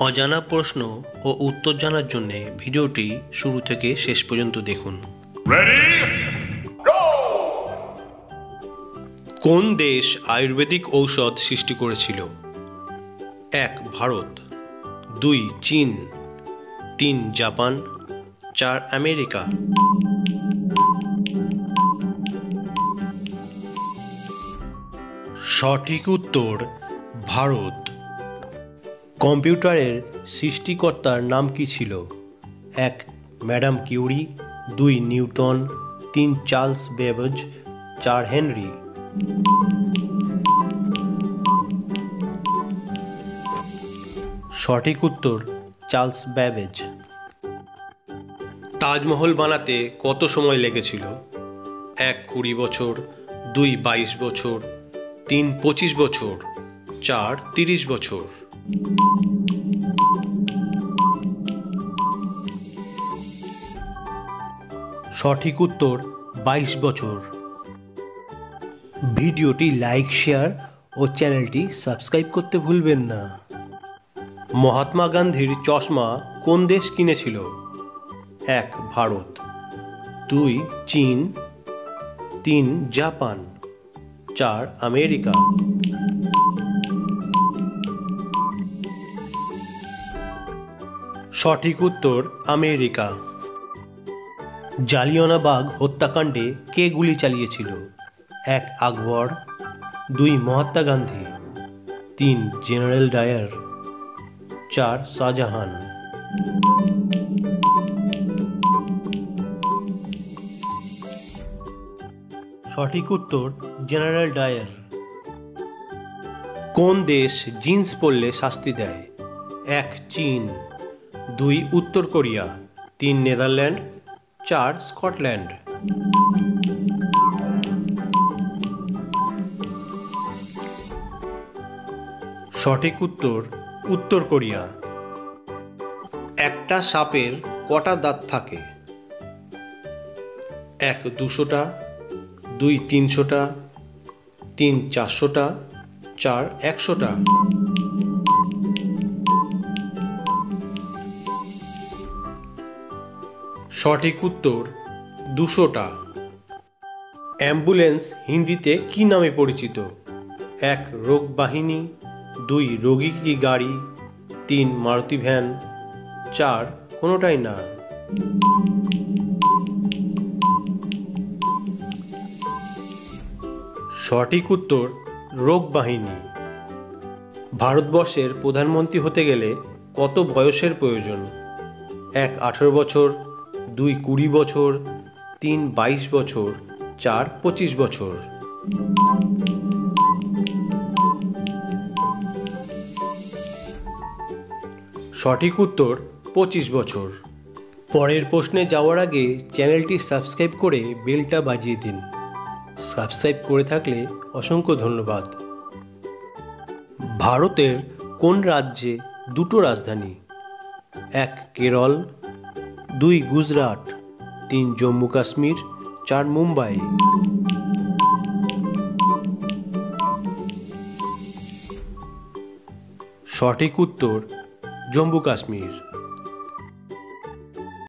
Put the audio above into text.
অজানা প্রশ্ন ও উত্তর জানার জন্য ভিডিওটি শুরু থেকে শেষ পর্যন্ত দেখুন। কোন দেশ আয়ুর্বেদিক ঔষধ সৃষ্টি করেছিল? 1. ভারত, 2. চীন, 3. জাপান, 4. আমেরিকা। সঠিক উত্তর ভারত। কম্পিউটারের সৃষ্টিকর্তার নাম কি ছিল? 1. Madam Curie, 2. Newton, 3. Charles Babbage, 4. Henry. সঠিক উত্তর চার্লস বেবেজ। তাজমহল বানাতে কত সময় লেগেছিল? 1. 20 বছর, 2. 22 বছর, 3. 25 বছর, 4. 30 বছর। সঠিক উত্তর 22 বছর। ভিডিওটি লাইক, শেয়ার ও চ্যানেলটি সাবস্ক্রাইব করতে ভুলবেন না। মহাত্মা গান্ধীর চশমা কোন দেশ কিনেছিল? 1. ভারত, 2. চীন, 3. জাপান, 4. আমেরিকা। সঠিক উত্তর আমেরিকা। জালিয়ানওয়ালাবাগ হত্যাকাণ্ডে কে গুলি চালিয়েছিল? 1. আকবর, 2. মহাত্মা গান্ধী, 3. General Dyer, 4. শাহজাহান। সঠিক উত্তর জেনারেল ডায়ার। কোন দেশ জিন্স পরলে শাস্তি দেয়? 1. চীন, 2. উত্তর কোরিয়া, 3. নেদারল্যান্ড, 4. স্কটল্যান্ড। সঠিক উত্তর উত্তর কোরিয়া। একটা সাপের কটা দাঁত থাকে? 1. 200টা, 2. 300টা, 3. 400টা, 4. 100টা। সঠিক উত্তর 200টা। অ্যাম্বুলেন্স হিন্দিতে কি নামে পরিচিত? 1. রোগ বাহিনী, 2. রোগী কি গাড়ি, 3. মারুতি ভ্যান, 4. কোনোটাই না। সঠিক উত্তর রোগ বাহিনী। ভারতবর্ষের প্রধানমন্ত্রী হতে গেলে কত বয়সের প্রয়োজন? 1. 18 বছর, 2. 20 বছর, 3. 22 বছর, 4. 25 বছর। সঠিক উত্তর 25 বছর। পরের প্রশ্নে যাওয়ার আগে চ্যানেলটি সাবস্ক্রাইব করে বেলটা বাজিয়ে দিন। সাবস্ক্রাইব করে থাকলে অসংখ্য ধন্যবাদ। ভারতের কোন রাজ্যে দুটো রাজধানী? 1. কেরল, 2. গুজরাট, 3. জম্মু কাশ্মীর, 4. মুম্বাই। সঠিক উত্তর জম্মু কাশ্মীর।